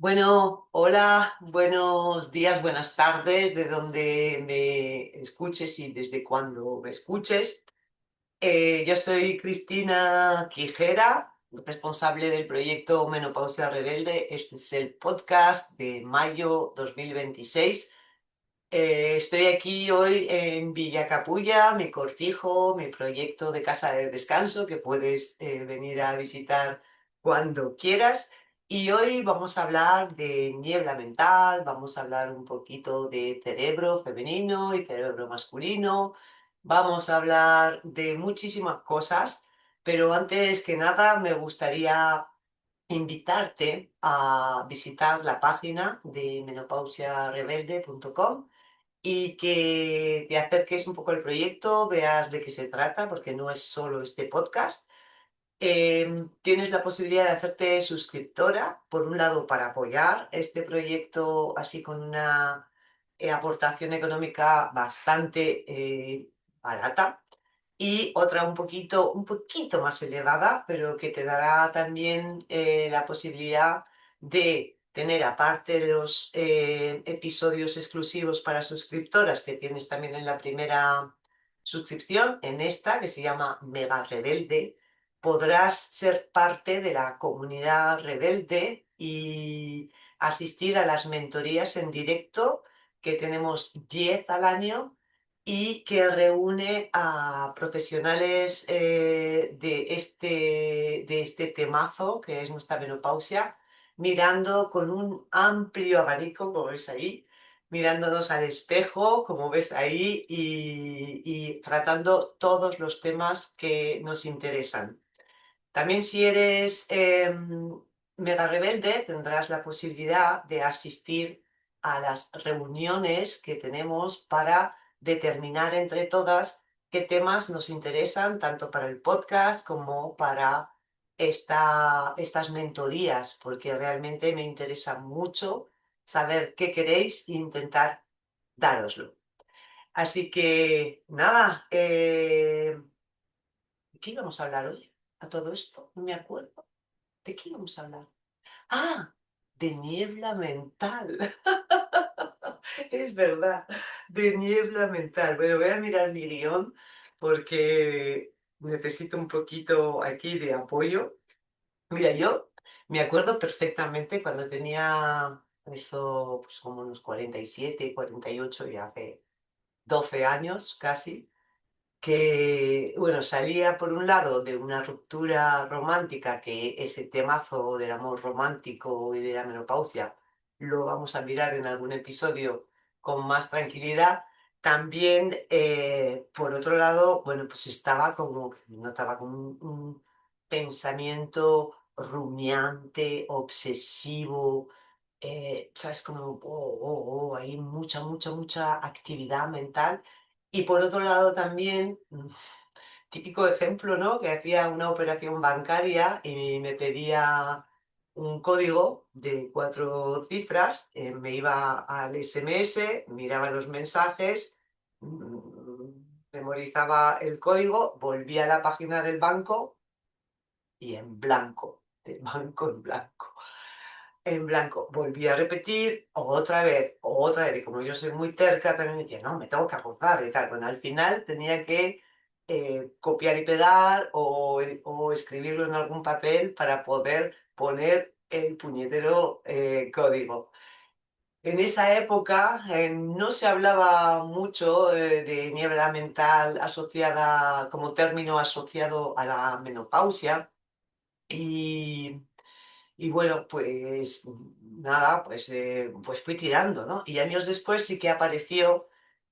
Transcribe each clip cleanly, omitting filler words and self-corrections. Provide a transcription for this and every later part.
Bueno, hola, buenos días, buenas tardes, de donde me escuches y desde cuando me escuches. Yo soy Cristina Quijera, responsable del proyecto Menopausia Rebelde. Este es el podcast de mayo 2026. Estoy aquí hoy en Villa Capulla, mi cortijo, mi proyecto de casa de descanso que puedes venir a visitar cuando quieras. Y hoy vamos a hablar de niebla mental, vamos a hablar un poquito de cerebro femenino y cerebro masculino, vamos a hablar de muchísimas cosas, pero antes que nada me gustaría invitarte a visitar la página de menopausiarebelde.com y que te acerques un poco al proyecto, veas de qué se trata, porque no es solo este podcast. Tienes la posibilidad de hacerte suscriptora, por un lado, para apoyar este proyecto así con una aportación económica bastante barata y otra un poquito más elevada, pero que te dará también la posibilidad de tener, aparte de los episodios exclusivos para suscriptoras que tienes también en la primera suscripción, en esta que se llama Mega Rebelde, podrás ser parte de la comunidad rebelde y asistir a las mentorías en directo, que tenemos 10 al año y que reúne a profesionales de este temazo que es nuestra menopausia, mirando con un amplio abanico, como ves ahí, mirándonos al espejo, como ves ahí, y tratando todos los temas que nos interesan. También si eres mega rebelde tendrás la posibilidad de asistir a las reuniones que tenemos para determinar entre todas qué temas nos interesan, tanto para el podcast como para estas mentorías, porque realmente me interesa mucho saber qué queréis e intentar dároslo. Así que nada, ¿de qué íbamos a hablar hoy? A todo esto, no me acuerdo. ¿De qué íbamos a hablar? Ah, de niebla mental. Es verdad, de niebla mental. Bueno, voy a mirar mi guión porque necesito un poquito aquí de apoyo. Mira, yo me acuerdo perfectamente cuando tenía eso, pues como unos 47, 48, ya hace 12 años casi, que, bueno, salía por un lado de una ruptura romántica, que ese temazo del amor romántico y de la menopausia lo vamos a mirar en algún episodio con más tranquilidad. También, por otro lado, bueno, pues estaba como, notaba como un pensamiento rumiante, obsesivo, ¿sabes? Como, hay mucha actividad mental. Y por otro lado también, típico ejemplo, ¿no? Que hacía una operación bancaria y me pedía un código de 4 cifras, me iba al SMS, miraba los mensajes, memorizaba el código, volvía a la página del banco y en blanco, del banco en blanco. En blanco, volví a repetir otra vez, y como yo soy muy terca, también decía, no, me tengo que acordar y tal. Bueno, al final tenía que copiar y pegar o escribirlo en algún papel para poder poner el puñetero código. En esa época no se hablaba mucho de niebla mental asociada como término asociado a la menopausia y bueno, pues nada, pues fui tirando, ¿no? Y años después sí que apareció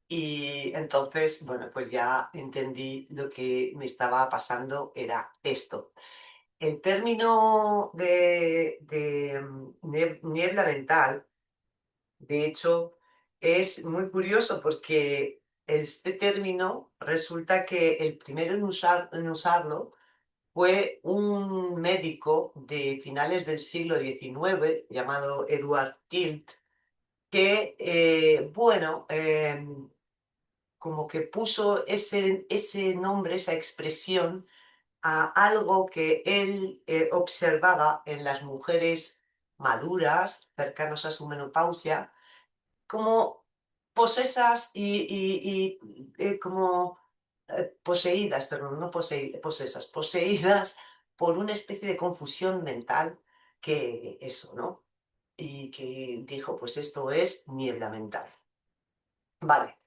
y entonces, bueno, pues ya entendí lo que me estaba pasando era esto. El término de niebla mental, de hecho, es muy curioso porque este término resulta que el primero en usarlo fue un médico de finales del siglo XIX llamado Edward Tilt, que, bueno, como que puso ese nombre, esa expresión a algo que él observaba en las mujeres maduras, cercanos a su menopausia, como posesas como poseídas, perdón, no posesas, poseídas por una especie de confusión mental que eso, ¿no? Y que dijo, pues esto es niebla mental. Vale,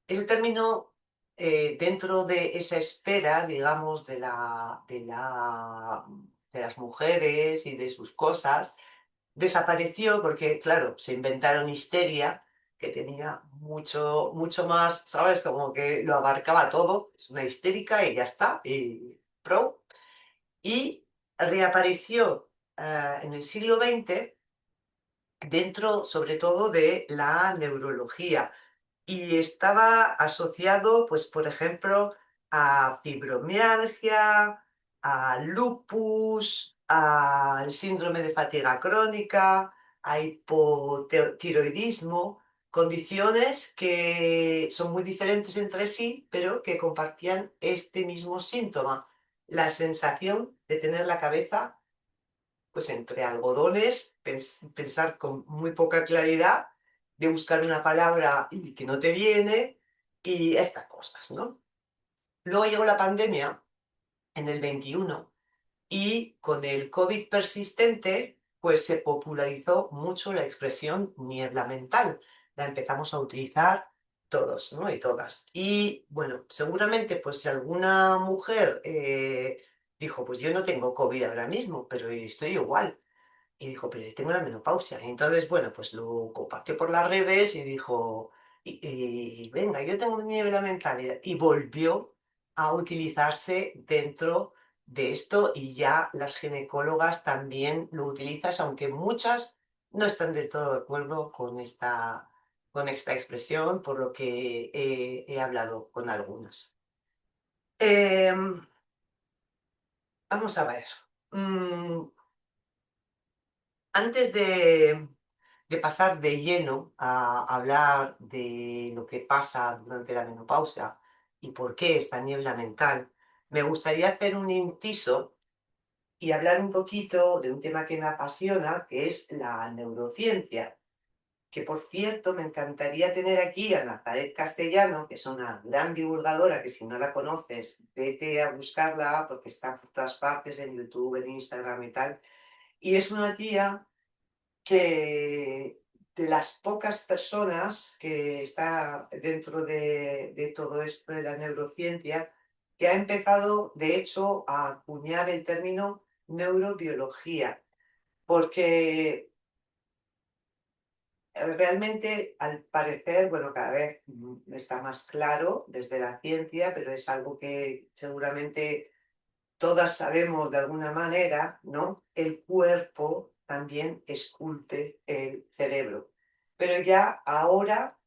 ese término dentro de esa esfera, digamos, de las mujeres y de sus cosas, desapareció porque, claro, se inventaron histeria, que tenía mucho, mucho más, ¿sabes? Como que lo abarcaba todo, es una histérica y ya está, y pro. Y reapareció en el siglo XX dentro, sobre todo, de la neurología y estaba asociado, pues, por ejemplo, a fibromialgia, a lupus, al síndrome de fatiga crónica, a hipotiroidismo, condiciones que son muy diferentes entre sí, pero que compartían este mismo síntoma, la sensación de tener la cabeza pues entre algodones, pensar con muy poca claridad, de buscar una palabra y que no te viene, y estas cosas, ¿no? Luego llegó la pandemia en el 21 y con el COVID persistente, pues se popularizó mucho la expresión niebla mental. La empezamos a utilizar todos, ¿no? Y todas. Y bueno, seguramente, pues si alguna mujer dijo, pues yo no tengo COVID ahora mismo, pero estoy igual. Y dijo, pero tengo la menopausia. Y entonces, bueno, pues lo compartió por las redes y dijo, venga, yo tengo niebla mental. Y volvió a utilizarse dentro de esto y ya las ginecólogas también lo utilizan, aunque muchas no están del todo de acuerdo con esta expresión, por lo que he hablado con algunas. Em, Vamos a ver. Mm, Antes de pasar de lleno a hablar de lo que pasa durante la menopausia y por qué esta niebla mental, me gustaría hacer un inciso y hablar un poquito de un tema que me apasiona, que es la neurociencia. Que por cierto, me encantaría tener aquí a Nazaret Castellano, que es una gran divulgadora, que si no la conoces, vete a buscarla porque está por todas partes, en YouTube, en Instagram y tal. Y es una tía que de las pocas personas que está dentro de todo esto de la neurociencia, que ha empezado, de hecho, a acuñar el término neurobiología, porque realmente, al parecer, bueno, cada vez está más claro desde la ciencia, pero es algo que seguramente todas sabemos de alguna manera, ¿no? El cuerpo también esculpe el cerebro. Pero ya ahora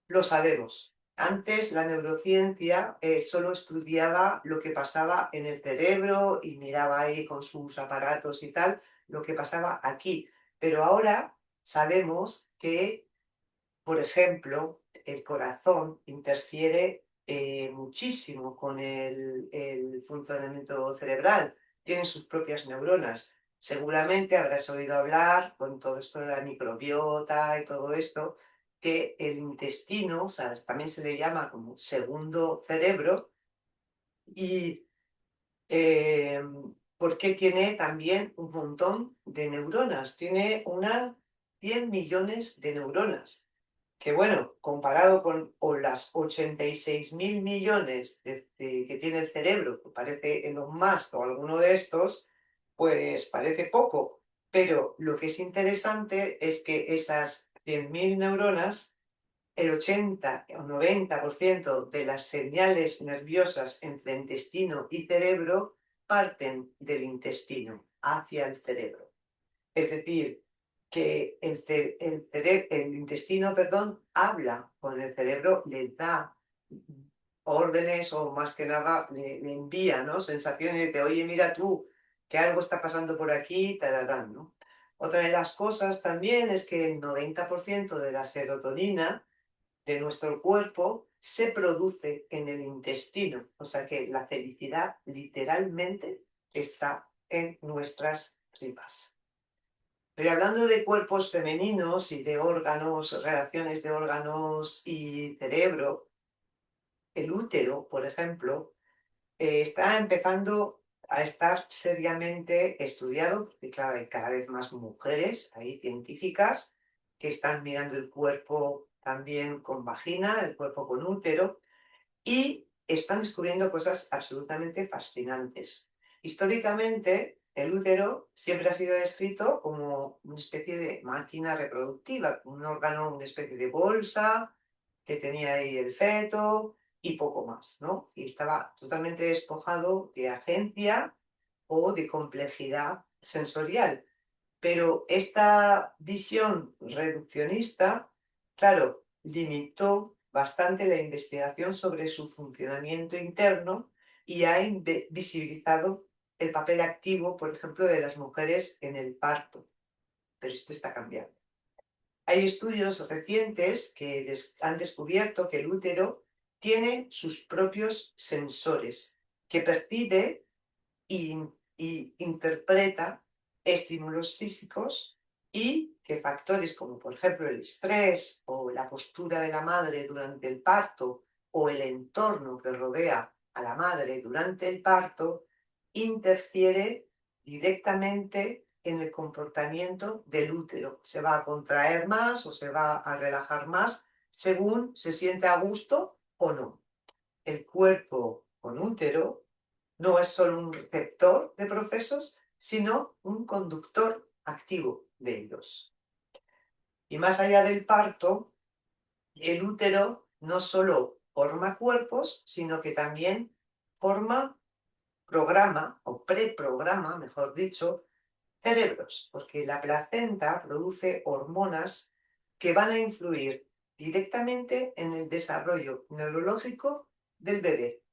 lo sabemos. Antes la neurociencia solo estudiaba lo que pasaba en el cerebro y miraba ahí con sus aparatos y tal, lo que pasaba aquí. Pero ahora sabemos que por ejemplo, el corazón interfiere muchísimo con el funcionamiento cerebral, tiene sus propias neuronas. Seguramente habrás oído hablar con todo esto de la microbiota y todo esto, que el intestino, o sea, también se le llama como segundo cerebro, y eh, porque tiene también un montón de neuronas, tiene unas 100 millones de neuronas que bueno, comparado con o las 86.000 millones que tiene el cerebro, que parece Elon Musk o alguno de estos, pues parece poco. Pero lo que es interesante es que esas 100.000 neuronas, el 80 o 90% de las señales nerviosas entre intestino y cerebro parten del intestino hacia el cerebro. Es decir, que el intestino, perdón, habla con el cerebro, le da órdenes o más que nada le envía, ¿no? Sensaciones de, oye, mira tú, que algo está pasando por aquí, tararán, ¿no? Otra de las cosas también es que el 90% de la serotonina de nuestro cuerpo se produce en el intestino. O sea que la felicidad literalmente está en nuestras tripas. Pero hablando de cuerpos femeninos y de órganos, relaciones de órganos y cerebro, el útero, por ejemplo, está empezando a estar seriamente estudiado, porque claro, hay cada vez más mujeres ahí científicas que están mirando el cuerpo también con vagina, el cuerpo con útero, y están descubriendo cosas absolutamente fascinantes. Históricamente, el útero siempre ha sido descrito como una especie de máquina reproductiva, un órgano, una especie de bolsa que tenía ahí el feto y poco más, ¿no? Y estaba totalmente despojado de agencia o de complejidad sensorial. Pero esta visión reduccionista, claro, limitó bastante la investigación sobre su funcionamiento interno y ha visibilizado el papel activo, por ejemplo, de las mujeres en el parto. Pero esto está cambiando. Hay estudios recientes que han descubierto que el útero tiene sus propios sensores, que percibe y, y interpreta estímulos físicos y que factores como por ejemplo el estrés o la postura de la madre durante el parto o el entorno que rodea a la madre durante el parto interfiere directamente en el comportamiento del útero. Se va a contraer más o se va a relajar más según se siente a gusto o no. El cuerpo con útero no es solo un receptor de procesos, sino un conductor activo de ellos. Y más allá del parto, el útero no solo forma cuerpos, sino que también forma, programa o preprograma, mejor dicho, cerebros, porque la placenta produce hormonas que van a influir directamente en el desarrollo neurológico del bebé.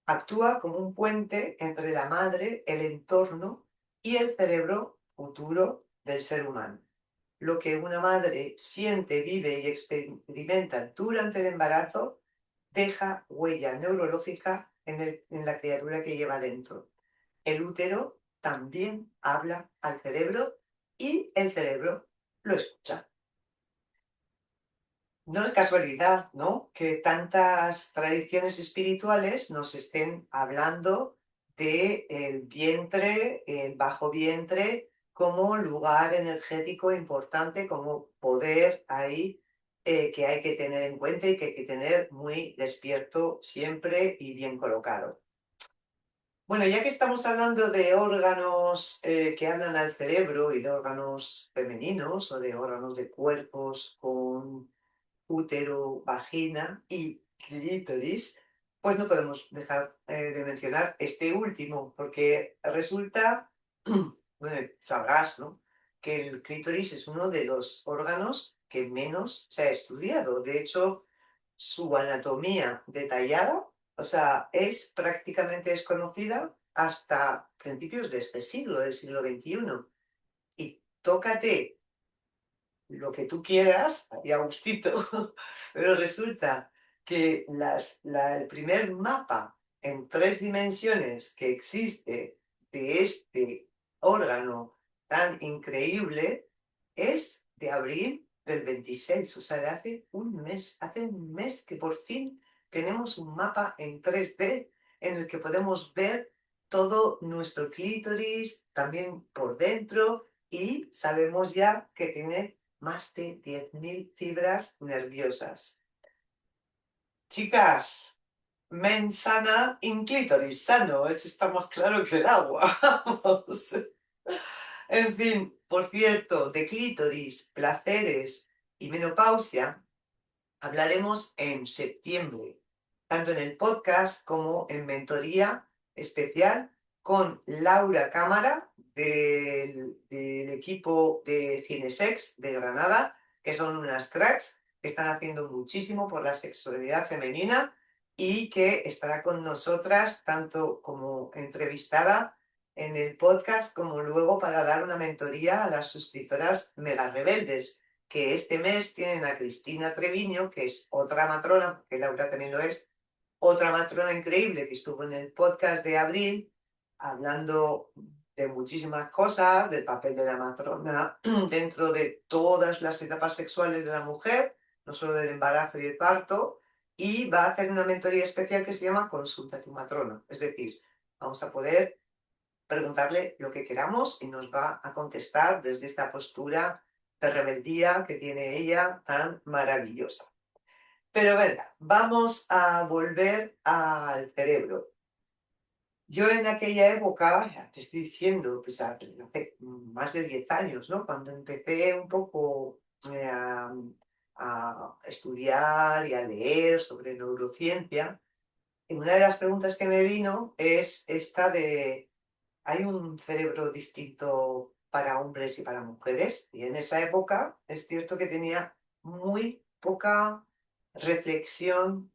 Actúa como un puente entre la madre, el entorno y el cerebro futuro del ser humano. Lo que una madre siente, vive y experimenta durante el embarazo deja huella neurológica en la criatura que lleva dentro. El útero también habla al cerebro y el cerebro lo escucha. No es casualidad, ¿no?, que tantas tradiciones espirituales nos estén hablando de el vientre, el bajo vientre, como lugar energético importante, como poder ahí que hay que tener en cuenta y que hay que tener muy despierto siempre y bien colocado. Bueno, ya que estamos hablando de órganos que hablan al cerebro y de órganos femeninos o de órganos de cuerpos con útero, vagina y clítoris, pues no podemos dejar de mencionar este último, porque resulta, bueno, sabrás, ¿no?, que el clítoris es uno de los órganos que menos se ha estudiado. De hecho, su anatomía detallada, o sea, es prácticamente desconocida hasta principios de este siglo, del siglo XXI. Y tócate lo que tú quieras y a gustito, pero resulta que el primer mapa en 3 dimensiones que existe de este órgano tan increíble es de abril del 26, o sea, de hace un mes que por fin tenemos un mapa en 3D en el que podemos ver todo nuestro clítoris, también por dentro, y sabemos ya que tiene más de 10.000 fibras nerviosas. Chicas, mens sana in clitoris sano, eso está más claro que el agua. Vamos. En fin, por cierto, de clítoris, placeres y menopausia hablaremos en septiembre, tanto en el podcast como en mentoría especial con Laura Cámara del equipo de Ginesex de Granada, que son unas cracks que están haciendo muchísimo por la sexualidad femenina y que estará con nosotras tanto como entrevistada en el podcast como luego para dar una mentoría a las suscriptoras mega rebeldes, que este mes tienen a Cristina Treviño, que es otra matrona, porque Laura también lo es, otra matrona increíble que estuvo en el podcast de abril hablando de muchísimas cosas, del papel de la matrona dentro de todas las etapas sexuales de la mujer, no solo del embarazo y el parto, y va a hacer una mentoría especial que se llama Consulta a tu matrona. Es decir, vamos a poder preguntarle lo que queramos y nos va a contestar desde esta postura de rebeldía que tiene ella tan maravillosa. Pero venga, vamos a volver al cerebro. Yo en aquella época, ya te estoy diciendo, pues hace más de 10 años, ¿no? Cuando empecé un poco a estudiar y a leer sobre neurociencia, y una de las preguntas que me vino es esta de, ¿hay un cerebro distinto para hombres y para mujeres? Y en esa época es cierto que tenía muy poca reflexión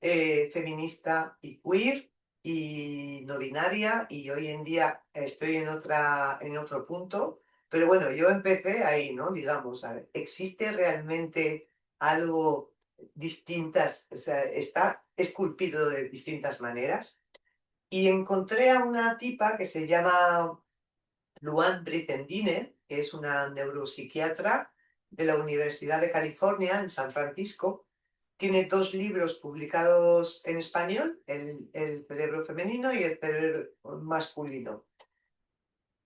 feminista y queer y no binaria, y hoy en día estoy en otro punto, pero bueno, yo empecé ahí, ¿no? Digamos, a ver, ¿existe realmente algo distintas, o sea, está esculpido de distintas maneras? Y encontré a una tipa que se llama Luan Brizendine, que es una neuropsiquiatra de la Universidad de California en San Francisco. Tiene 2 libros publicados en español, el cerebro femenino y el cerebro masculino.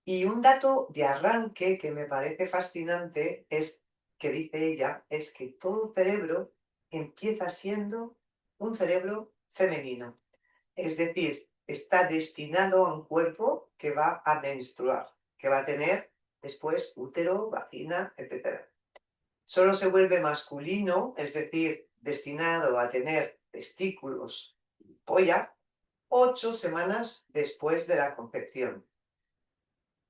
Y un dato de arranque que me parece fascinante es que dice ella, es que todo cerebro empieza siendo un cerebro femenino. Es decir, está destinado a un cuerpo que va a menstruar, que va a tener después útero, vagina, etc. Solo se vuelve masculino, es decir, destinado a tener testículos y polla, 8 semanas después de la concepción.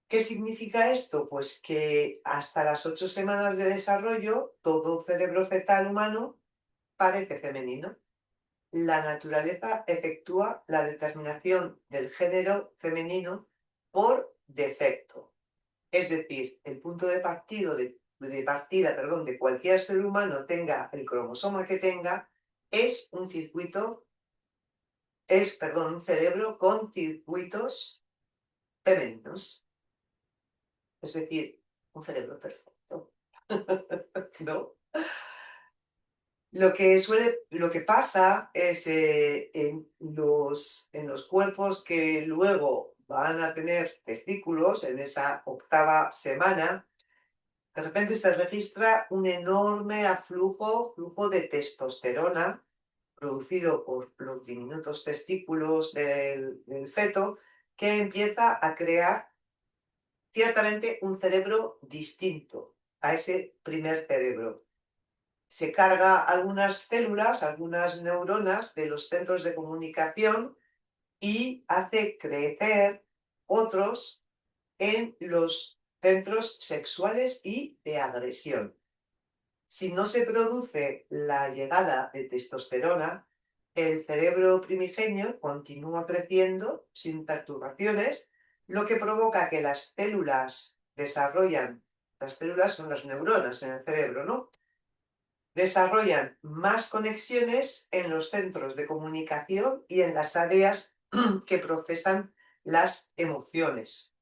¿Qué significa esto? Pues que hasta las 8 semanas de desarrollo, todo cerebro fetal humano parece femenino. La naturaleza efectúa la determinación del género femenino por defecto. Es decir, el punto de partida, perdón, de cualquier ser humano, tenga el cromosoma que tenga, es un circuito, perdón, un cerebro con circuitos femeninos. Es decir, un cerebro perfecto. ¿No? Lo que pasa es en los cuerpos que luego van a tener testículos en esa 8ª semana, de repente se registra un enorme flujo de testosterona producido por los diminutos testículos del feto, que empieza a crear ciertamente un cerebro distinto a ese primer cerebro. Se carga algunas células, algunas neuronas de los centros de comunicación y hace crecer otros en los centros sexuales y de agresión. Si no se produce la llegada de testosterona, el cerebro primigenio continúa creciendo sin perturbaciones, lo que provoca que las células son las neuronas en el cerebro, ¿no? Desarrollan más conexiones en los centros de comunicación y en las áreas que procesan las emociones.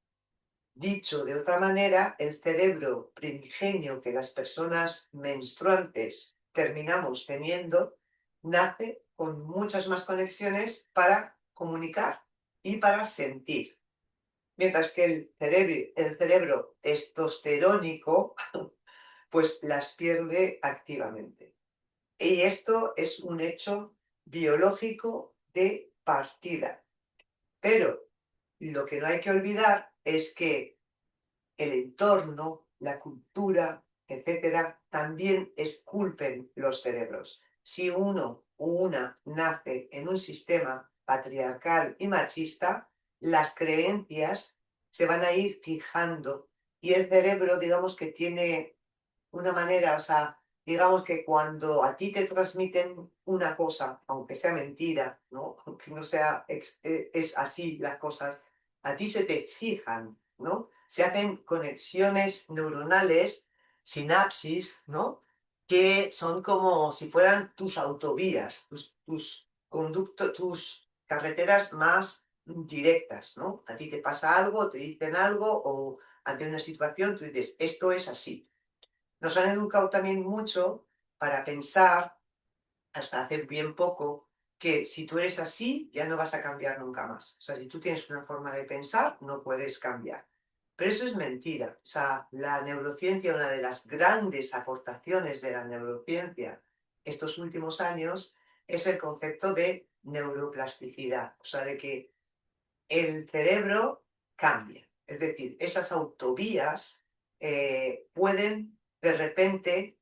Dicho de otra manera, el cerebro primigenio que las personas menstruantes terminamos teniendo, nace con muchas más conexiones para comunicar y para sentir. Mientras que el cerebro testosterónico, pues las pierde activamente. Y esto es un hecho biológico de partida. Pero lo que no hay que olvidar es que el entorno, la cultura, etcétera, también esculpen los cerebros. Si uno o una nace en un sistema patriarcal y machista, las creencias se van a ir fijando y el cerebro, digamos que tiene una manera, o sea, digamos que cuando a ti te transmiten una cosa, aunque sea mentira, ¿no? Aunque no sea, es así las cosas, a ti se te fijan, ¿no? Se hacen conexiones neuronales, sinapsis, ¿no? Que son como si fueran tus autovías, tus carreteras más directas, ¿no? A ti te pasa algo, te dicen algo o ante una situación tú dices, esto es así. Nos han educado también mucho para pensar, hasta hace bien poco, que si tú eres así, ya no vas a cambiar nunca más. O sea, si tú tienes una forma de pensar, no puedes cambiar. Pero eso es mentira. O sea, la neurociencia, una de las grandes aportaciones de la neurociencia estos últimos años, es el concepto de neuroplasticidad. O sea, de que el cerebro cambia. Es decir, esas autovías pueden de repente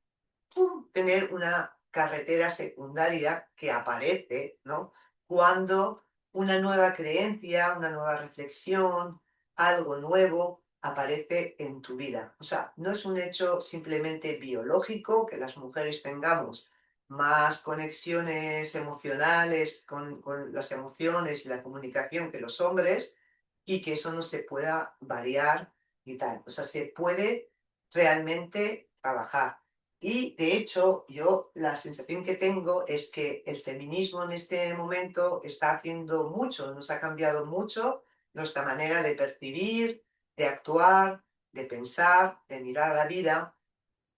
tener una carretera secundaria que aparece, ¿no? Cuando una nueva creencia, una nueva reflexión, algo nuevo aparece en tu vida. O sea, no es un hecho simplemente biológico que las mujeres tengamos más conexiones emocionales con las emociones y la comunicación que los hombres y que eso no se pueda variar y tal. O sea, se puede realmente trabajar. Y de hecho, yo la sensación que tengo es que el feminismo en este momento está haciendo mucho, nos ha cambiado mucho nuestra manera de percibir, de actuar, de pensar, de mirar a la vida.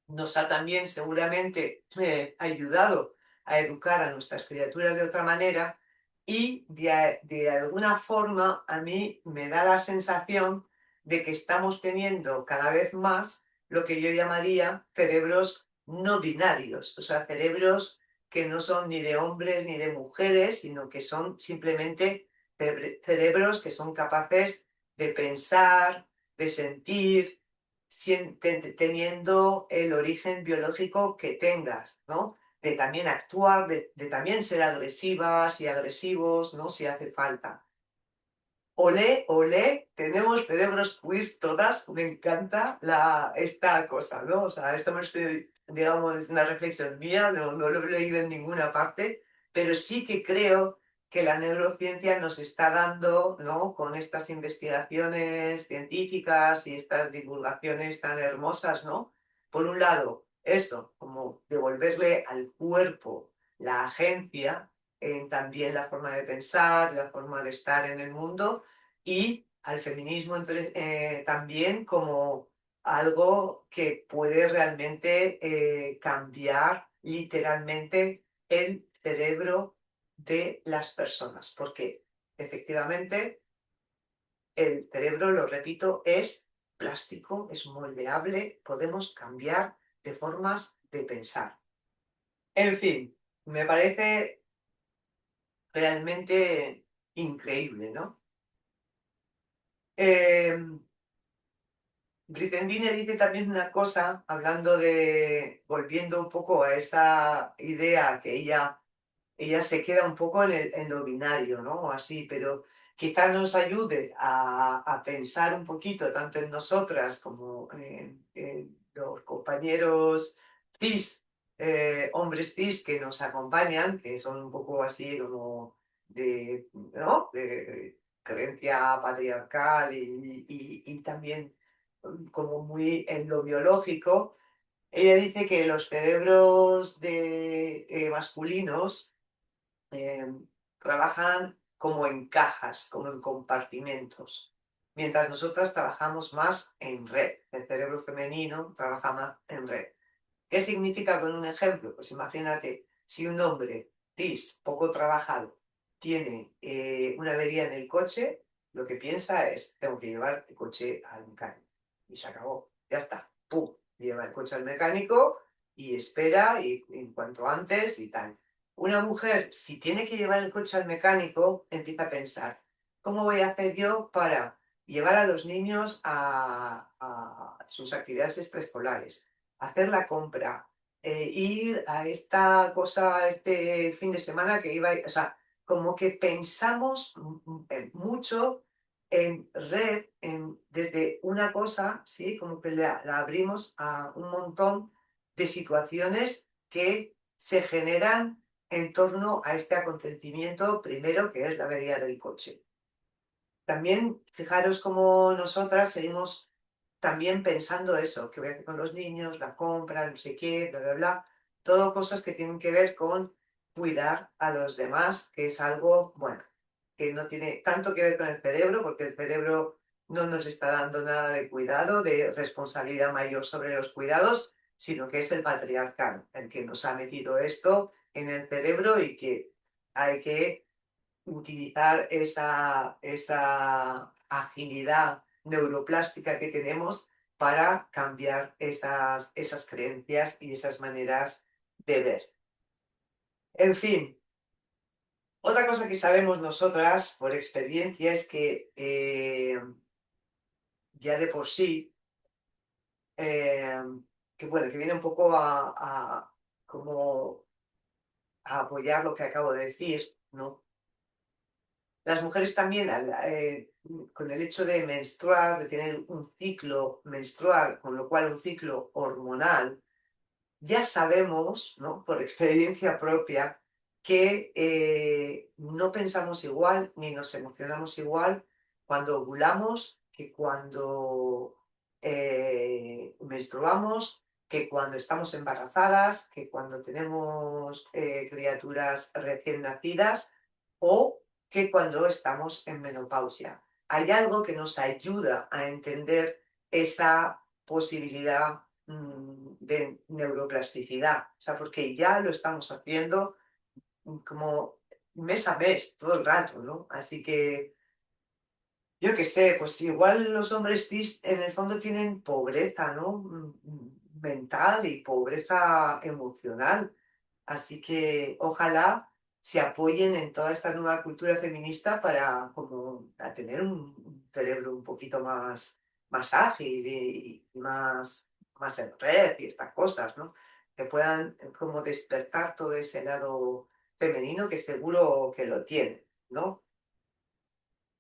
Nos ha también seguramente ayudado a educar a nuestras criaturas de otra manera y de alguna forma a mí me da la sensación de que estamos teniendo cada vez más lo que yo llamaría cerebros no binarios, o sea, cerebros que no son ni de hombres ni de mujeres, sino que son simplemente cerebros que son capaces de pensar, de sentir, teniendo el origen biológico que tengas, ¿no? De también actuar, de también ser agresivas y agresivos, ¿no? Si hace falta. Olé, olé, tenemos cerebros queer todas, me encanta esta cosa, ¿no? O sea, esto me estoy, digamos, es una reflexión mía, no lo he leído en ninguna parte, pero sí que creo que la neurociencia nos está dando, ¿no? Con estas investigaciones científicas y estas divulgaciones tan hermosas, ¿no? Por un lado, eso, como devolverle al cuerpo la agencia en también la forma de pensar, la forma de estar en el mundo y al feminismo también como algo que puede realmente cambiar literalmente el cerebro de las personas, porque efectivamente el cerebro, lo repito, es plástico, es moldeable, podemos cambiar de formas de pensar. En fin, me parece realmente increíble, ¿no? Em, Britendine dice también una cosa, hablando de, volviendo un poco a esa idea que ella se queda un poco en lo binario, ¿no? Así, pero quizás nos ayude a pensar un poquito, tanto en nosotras como en los compañeros cis, hombres cis que nos acompañan, que son un poco así como de, ¿no? De creencia patriarcal y también como muy en lo biológico. Ella dice que los cerebros masculinos eh, trabajan como en cajas, como en compartimentos, mientras nosotras trabajamos más en red. El cerebro femenino trabaja más en red. ¿Qué significa con un ejemplo? Pues imagínate, si un hombre cis, poco trabajado, tiene una avería en el coche, lo que piensa es, tengo que llevar el coche al mecánico. Y se acabó, ya está, ¡pum! Lleva el coche al mecánico y espera y en cuanto antes y tal. Una mujer, si tiene que llevar el coche al mecánico, empieza a pensar, ¿cómo voy a hacer yo para llevar a los niños a sus actividades preescolares? Hacer la compra, ir a esta cosa, este fin de semana que iba, o sea, como que pensamos mucho en red, desde una cosa, ¿sí? Como que la abrimos a un montón de situaciones que se generan en torno a este acontecimiento primero, que es la avería del coche. También fijaros cómo nosotras seguimos también pensando eso, qué voy a hacer con los niños, la compra, no sé qué, bla, bla, bla. Todo cosas que tienen que ver con cuidar a los demás, que es algo, bueno. que no tiene tanto que ver con el cerebro, porque el cerebro no nos está dando nada de cuidado, de responsabilidad mayor sobre los cuidados, sino que es el patriarcado el que nos ha metido esto en el cerebro y que hay que utilizar esa agilidad neuroplástica que tenemos para cambiar esas creencias y esas maneras de ver. En fin, otra cosa que sabemos nosotras por experiencia es que ya de por sí, eh, que bueno, que viene un poco como a apoyar lo que acabo de decir, ¿no? Las mujeres también, con el hecho de menstruar, de tener un ciclo menstrual, con lo cual un ciclo hormonal, ya sabemos, ¿no?, por experiencia propia, que no pensamos igual ni nos emocionamos igual cuando ovulamos que cuando menstruamos, que cuando estamos embarazadas, que cuando tenemos criaturas recién nacidas o que cuando estamos en menopausia. Hay algo que nos ayuda a entender esa posibilidad de neuroplasticidad, o sea, porque ya lo estamos haciendo como mes a mes, todo el rato, ¿no? Así que, yo qué sé, pues igual los hombres cis en el fondo tienen pobreza, ¿no? Mental y pobreza emocional. Así que ojalá se apoyen en toda esta nueva cultura feminista para como a tener un cerebro un poquito más ágil y más en red y estas cosas, ¿no? Que puedan como despertar todo ese lado femenino que seguro que lo tienen, ¿no?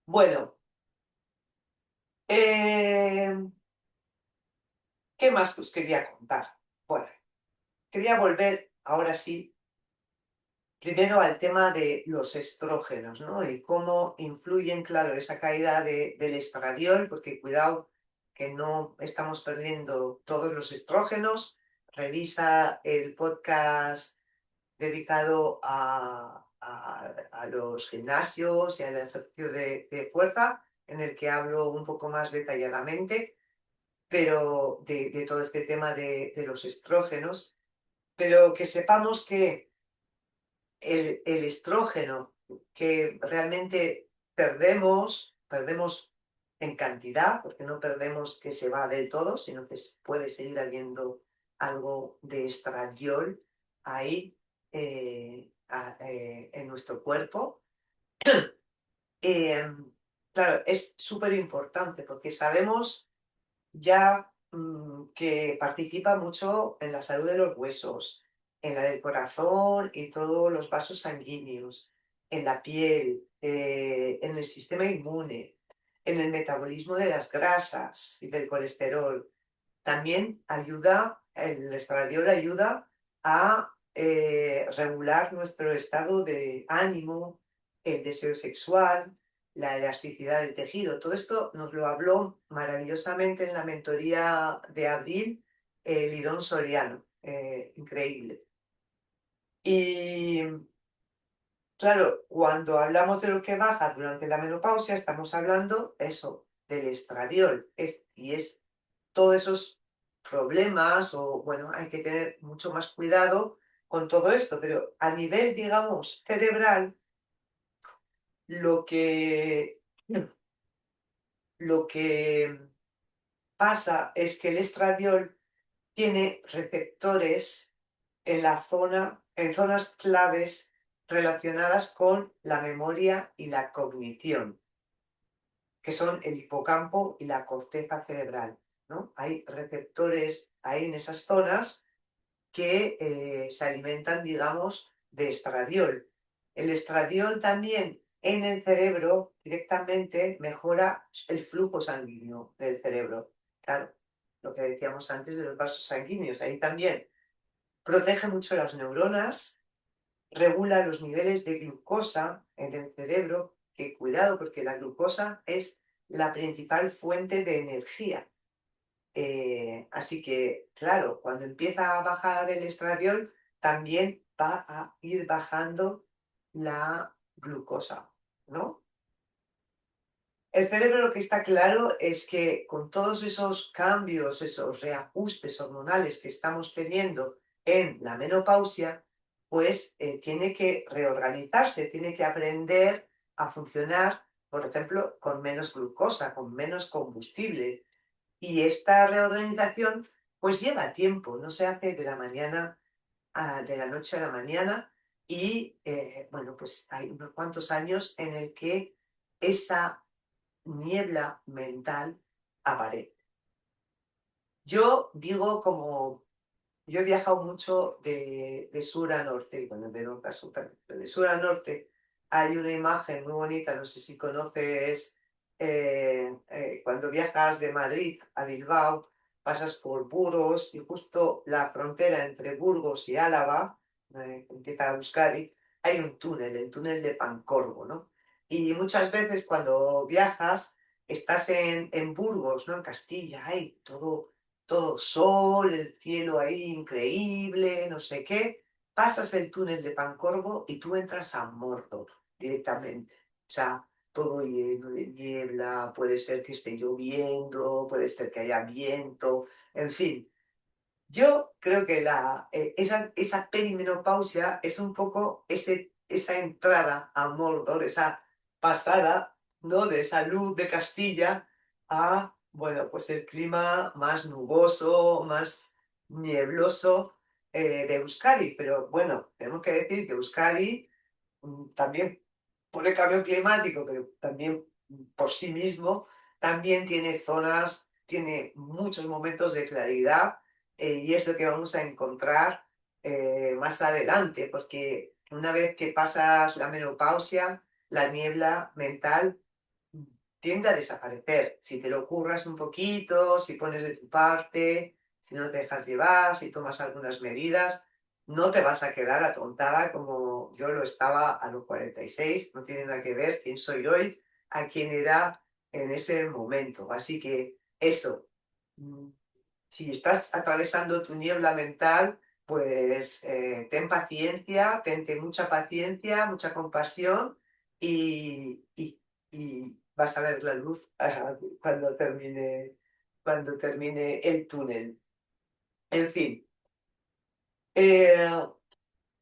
Bueno, eh, ¿qué más os quería contar? Bueno, quería volver ahora sí primero al tema de los estrógenos, ¿no? Y cómo influyen, claro, esa caída del estradiol, porque cuidado que no estamos perdiendo todos los estrógenos. Revisa el podcast dedicado a los gimnasios y al ejercicio de fuerza, en el que hablo un poco más detalladamente, pero de todo este tema de los estrógenos, pero que sepamos que el estrógeno que realmente perdemos en cantidad, porque no perdemos que se va del todo, sino que puede seguir habiendo algo de estradiol ahí en nuestro cuerpo. Claro, es súper importante porque sabemos ya que participa mucho en la salud de los huesos, en la del corazón y todos los vasos sanguíneos, en la piel, en el sistema inmune, en el metabolismo de las grasas y del colesterol. También el estradiol ayuda a regular nuestro estado de ánimo, el deseo sexual, la elasticidad del tejido. Todo esto nos lo habló maravillosamente en la mentoría de abril Lidón Soriano. Increíble. Y claro, cuando hablamos de lo que baja durante la menopausia, estamos hablando eso, del estradiol. Y es todos esos problemas o, bueno, hay que tener mucho más cuidado con todo esto, pero a nivel, digamos, cerebral, lo que, lo que pasa es que el estradiol tiene receptores en zonas claves relacionadas con la memoria y la cognición, que son el hipocampo y la corteza cerebral, ¿no? Hay receptores ahí en esas zonas que se alimentan, digamos, de estradiol. El estradiol también en el cerebro directamente mejora el flujo sanguíneo del cerebro. Claro, lo que decíamos antes de los vasos sanguíneos, ahí también protege mucho las neuronas, regula los niveles de glucosa en el cerebro, que cuidado porque la glucosa es la principal fuente de energía. Así que, claro, cuando empieza a bajar el estradiol, también va a ir bajando la glucosa, ¿no? El cerebro lo que está claro es que con todos esos cambios, esos reajustes hormonales que estamos teniendo en la menopausia, pues tiene que reorganizarse, tiene que aprender a funcionar, por ejemplo, con menos glucosa, con menos combustible. Y esta reorganización pues lleva tiempo, no se hace de la mañana de la noche a la mañana y bueno, pues hay unos cuantos años en el que esa niebla mental aparece. Yo digo como, yo he viajado mucho de sur a norte, y bueno, de norte a sur también, pero de sur a norte hay una imagen muy bonita, no sé si conoces, cuando viajas de Madrid a Bilbao, pasas por Burgos y justo la frontera entre Burgos y Álava, empieza a Euskadi, hay un túnel, el túnel de Pancorbo, ¿no? Y muchas veces cuando viajas, estás en Burgos, ¿no? En Castilla, hay todo sol, el cielo ahí increíble, no sé qué. Pasas el túnel de Pancorbo y tú entras a Mordor directamente. O sea, todo lleno de niebla, puede ser que esté lloviendo, puede ser que haya viento, en fin. Yo creo que esa perimenopausia es un poco esa entrada a Mordor, esa pasada, ¿no? De esa luz de Castilla a, bueno, pues el clima más nuboso, más niebloso de Euskadi. Pero bueno, tenemos que decir que Euskadi también por el cambio climático, pero también por sí mismo, también tiene zonas, tiene muchos momentos de claridad y es lo que vamos a encontrar más adelante, porque una vez que pasas la menopausia, la niebla mental tiende a desaparecer. Si te lo curras un poquito, si pones de tu parte, si no te dejas llevar, si tomas algunas medidas, no te vas a quedar atontada como yo lo estaba a los 46. No tiene nada que ver quién soy hoy a quién era en ese momento. Así que eso, mm, si estás atravesando tu niebla mental, pues ten paciencia, tente mucha paciencia, mucha compasión y vas a ver la luz cuando termine el túnel. En fin, eh,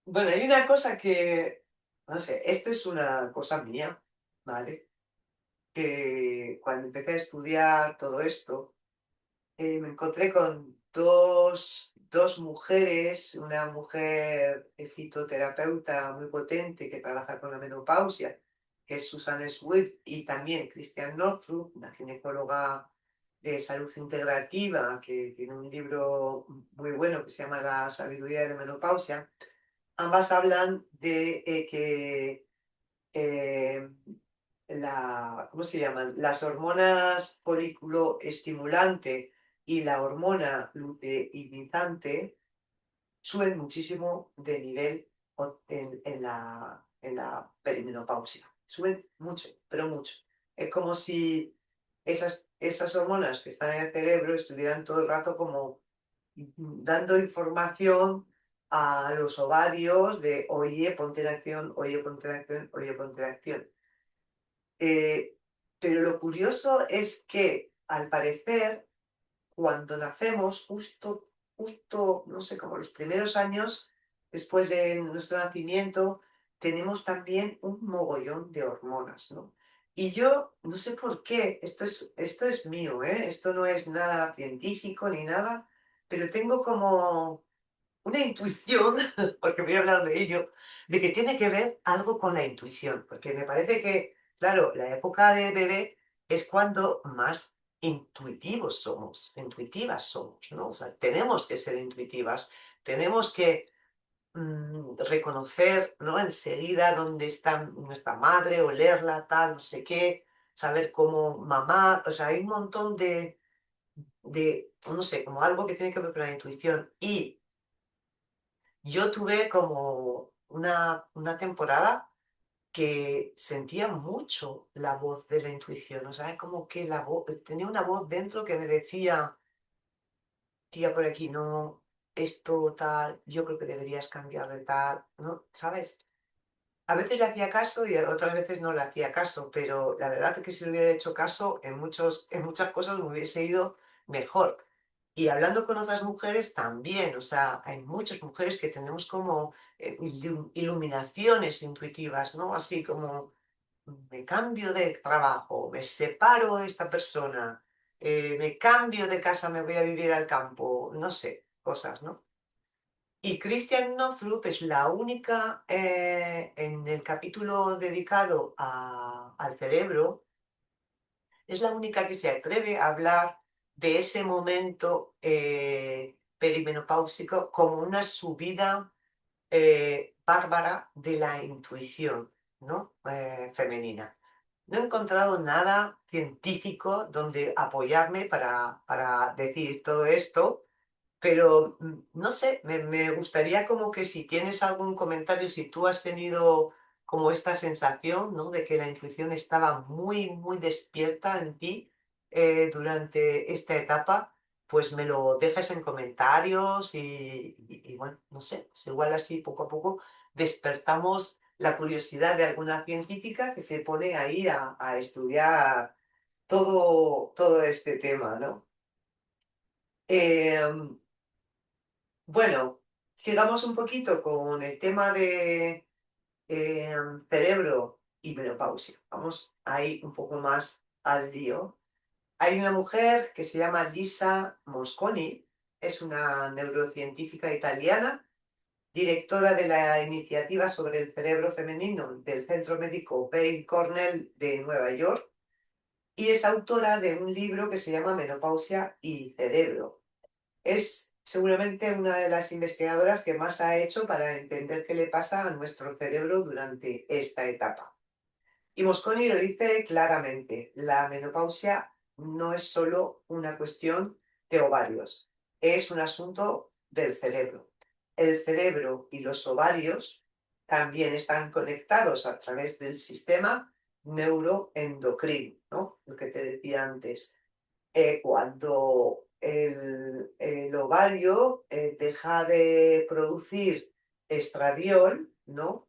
bueno, hay una cosa que, no sé, esto es una cosa mía, ¿vale? Que cuando empecé a estudiar todo esto, me encontré con dos mujeres, una mujer fitoterapeuta muy potente que trabaja con la menopausia, que es Susan Swift, y también Christian Northrup, una ginecóloga de salud integrativa, que tiene un libro muy bueno que se llama La sabiduría de la menopausia. Ambas hablan de que eh, ¿cómo se llaman? Las hormonas folículo estimulante y la hormona luteinizante suben muchísimo de nivel en la perimenopausia. Suben mucho, pero mucho. Es como si esas hormonas que están en el cerebro estuvieran todo el rato como dando información a los ovarios de, oye, ponte en acción, oye, ponte en acción, oye, ponte en acción. Eh, pero lo curioso es que, al parecer, cuando nacemos, justo, no sé, como los primeros años después de nuestro nacimiento, tenemos también un mogollón de hormonas, ¿no? Y yo no sé por qué, esto es mío, ¿eh? Esto no es nada científico ni nada, pero tengo como una intuición, porque voy a hablar de ello, de que tiene que ver algo con la intuición, porque me parece que, claro, la época de bebé es cuando más intuitivos somos, intuitivas somos, ¿no? O sea, tenemos que ser intuitivas, tenemos que reconocer, ¿no? Enseguida dónde está nuestra madre, olerla, tal, no sé qué, saber cómo mamá, o sea, hay un montón no sé, como algo que tiene que ver con la intuición. Y yo tuve como una temporada que sentía mucho la voz de la intuición, o sea, es como que tenía una voz dentro que me decía, tía, por aquí no, esto tal, yo creo que deberías cambiar de tal, ¿no? ¿Sabes? A veces le hacía caso y otras veces no le hacía caso, pero la verdad es que si le hubiera hecho caso, en muchas cosas me hubiese ido mejor. Y hablando con otras mujeres también, o sea, hay muchas mujeres que tenemos como iluminaciones intuitivas, ¿no? Así como me cambio de trabajo, me separo de esta persona, me cambio de casa, me voy a vivir al campo, no sé, cosas, ¿no? Y Christian Northrup es la única, en el capítulo dedicado al cerebro, es la única que se atreve a hablar de ese momento perimenopáusico como una subida bárbara de la intuición, ¿no? Femenina. No he encontrado nada científico donde apoyarme para decir todo esto, pero no sé, me gustaría como que si tienes algún comentario, si tú has tenido como esta sensación, ¿no? De que la intuición estaba muy, muy despierta en ti durante esta etapa, pues me lo dejas en comentarios y bueno, no sé, pues igual así poco a poco despertamos la curiosidad de alguna científica que se pone ahí a estudiar todo este tema, ¿no? Em, bueno, sigamos un poquito con el tema de cerebro y menopausia. Vamos ahí un poco más al lío. Hay una mujer que se llama Lisa Mosconi, es una neurocientífica italiana, directora de la iniciativa sobre el cerebro femenino del Centro Médico Weill Cornell de Nueva York y es autora de un libro que se llama Menopausia y Cerebro. Es seguramente una de las investigadoras que más ha hecho para entender qué le pasa a nuestro cerebro durante esta etapa. Y Mosconi lo dice claramente, la menopausia no es solo una cuestión de ovarios, es un asunto del cerebro. El cerebro y los ovarios también están conectados a través del sistema neuroendocrino, ¿no? Lo que te decía antes. Cuando el ovario deja de producir estradiol, ¿no?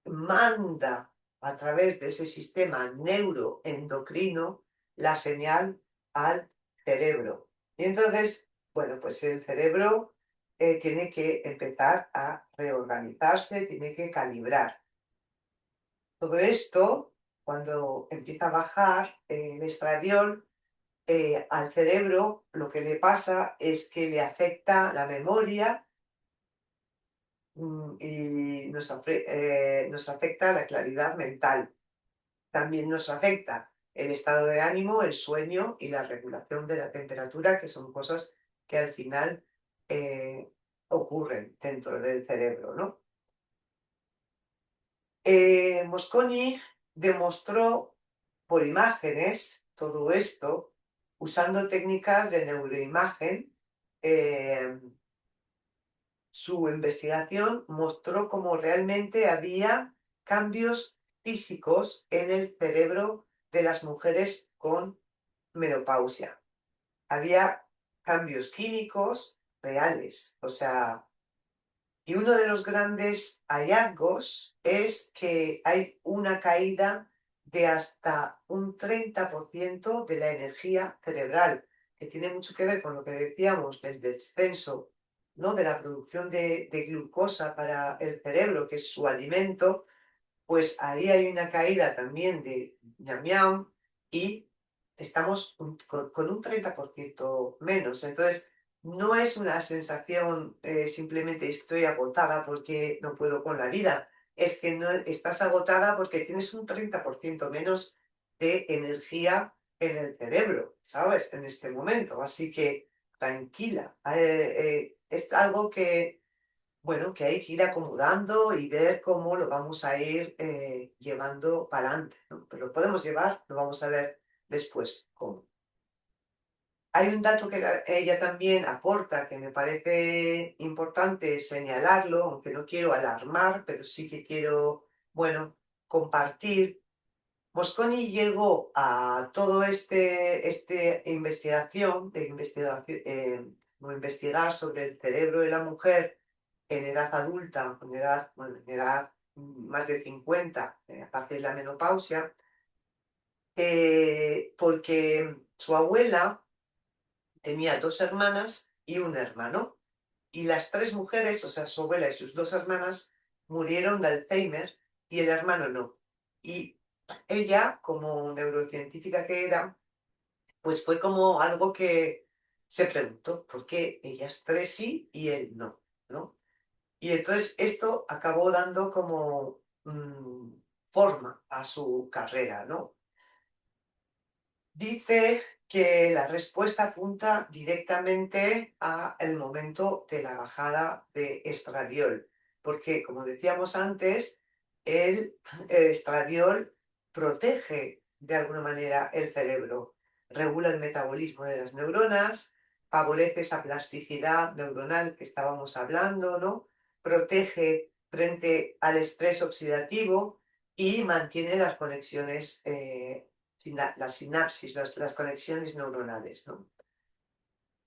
Manda a través de ese sistema neuroendocrino la señal al cerebro. Y entonces, bueno, pues el cerebro tiene que empezar a reorganizarse, tiene que calibrar. Todo esto, cuando empieza a bajar el estradiol, al cerebro lo que le pasa es que le afecta la memoria y nos afecta la claridad mental. También nos afecta el estado de ánimo, el sueño y la regulación de la temperatura, que son cosas que al final ocurren dentro del cerebro, ¿no? Mosconi demostró por imágenes todo esto usando técnicas de neuroimagen. eh, Su investigación mostró cómo realmente había cambios físicos en el cerebro de las mujeres con menopausia. Había cambios químicos reales, o sea, y uno de los grandes hallazgos es que hay una caída de hasta un 30% de la energía cerebral, que tiene mucho que ver con lo que decíamos del descenso, ¿no? De la producción de glucosa para el cerebro, que es su alimento, pues ahí hay una caída también de ñam ñam y estamos con un 30% menos. Entonces, no es una sensación simplemente estoy agotada porque no puedo con la vida. Es que no estás agotada porque tienes un 30% menos de energía en el cerebro, ¿sabes? En este momento. Así que tranquila. Es algo que bueno, que hay que ir acomodando y ver cómo lo vamos a ir llevando para adelante, ¿no? Pero lo podemos llevar, lo vamos a ver después cómo. Hay un dato que ella también aporta que me parece importante señalarlo, aunque no quiero alarmar, pero sí que quiero, bueno, compartir. Mosconi llegó a todo este investigación, como investigar sobre el cerebro de la mujer en edad adulta, bueno, en edad más de 50, aparte de la menopausia, porque su abuela tenía 2 hermanas y un hermano, y las 3 mujeres, o sea, su abuela y sus 2 hermanas, murieron de Alzheimer y el hermano no. Y ella, como neurocientífica que era, pues fue como algo que se preguntó, ¿por qué ellas 3 sí y él no? ¿No? Y entonces esto acabó dando como forma a su carrera, ¿no? Dice que la respuesta apunta directamente al momento de la bajada de estradiol, porque como decíamos antes, el estradiol protege de alguna manera el cerebro, regula el metabolismo de las neuronas, favorece esa plasticidad neuronal que estábamos hablando, ¿no? Protege frente al estrés oxidativo y mantiene las conexiones las sinapsis, las conexiones neuronales, ¿no?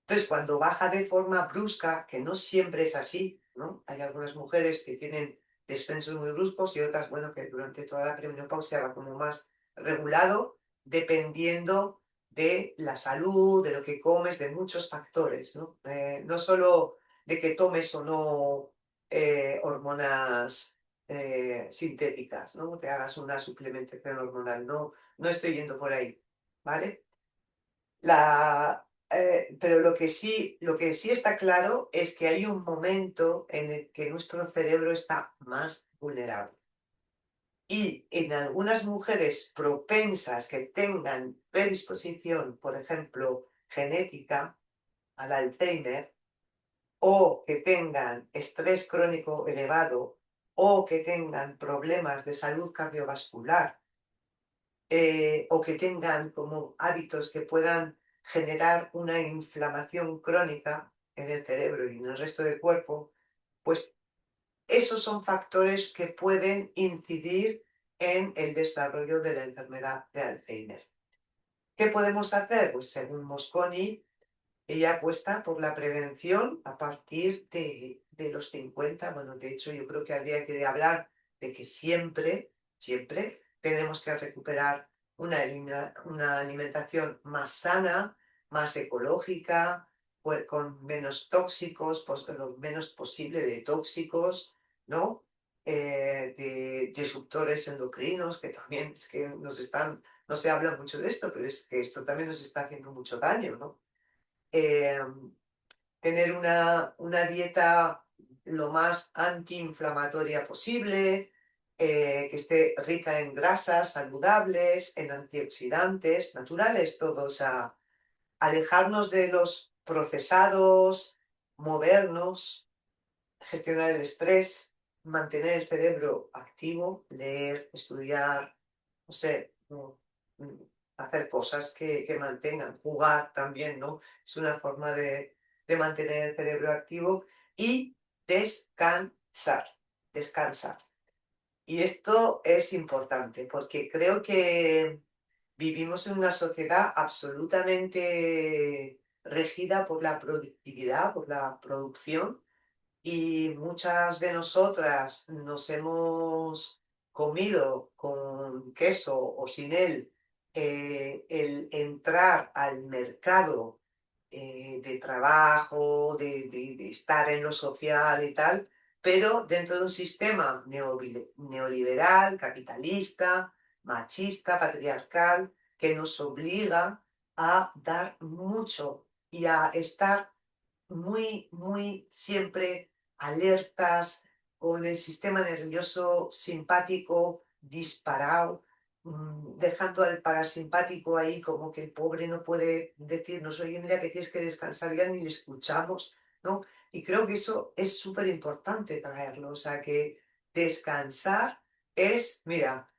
Entonces, cuando baja de forma brusca, que no siempre es así, ¿no? Hay algunas mujeres que tienen descensos muy bruscos y otras, bueno, que durante toda la premenopausia va como más regulado, dependiendo de la salud, de lo que comes, de muchos factores, ¿no? No solo de que tomes o no hormonas sintéticas, ¿no? Te hagas una suplementación hormonal, no estoy yendo por ahí, ¿vale? Pero lo que sí está claro es que hay un momento en el que nuestro cerebro está más vulnerable. Y en algunas mujeres propensas que tengan predisposición, por ejemplo, genética al Alzheimer, o que tengan estrés crónico elevado, o que tengan problemas de salud cardiovascular, o que tengan como hábitos que puedan generar una inflamación crónica en el cerebro y en el resto del cuerpo, pues esos son factores que pueden incidir en el desarrollo de la enfermedad de Alzheimer. ¿Qué podemos hacer? Pues según Mosconi, ella apuesta por la prevención a partir de los 50. Bueno, de hecho, yo creo que habría que hablar de que siempre tenemos que recuperar una alimentación más sana, más ecológica, pues, con menos tóxicos, pues lo menos posible de tóxicos, ¿no? De disruptores endocrinos, que también es que no se habla mucho de esto, pero es que esto también nos está haciendo mucho daño, ¿no? eh, Tener una dieta lo más antiinflamatoria posible, que esté rica en grasas saludables, en antioxidantes naturales, todos, a alejarnos de los procesados, movernos, gestionar el estrés, mantener el cerebro activo, leer, estudiar, no sé, hacer cosas que mantengan, jugar también, ¿no? Es una forma de mantener el cerebro activo y descansar, descansar. Y esto es importante porque creo que vivimos en una sociedad absolutamente regida por la productividad, por la producción, y muchas de nosotras nos hemos comido con queso o sin él el entrar al mercado de trabajo, de estar en lo social y tal, pero dentro de un sistema neoliberal, capitalista, machista, patriarcal, que nos obliga a dar mucho y a estar muy, muy siempre alertas, con el sistema nervioso simpático disparado, dejando al parasimpático ahí como que el pobre no puede decirnos, oye, mira que tienes que descansar, ya ni le escuchamos, ¿no? Y creo que eso es súper importante traerlo, o sea, que descansar es, mira,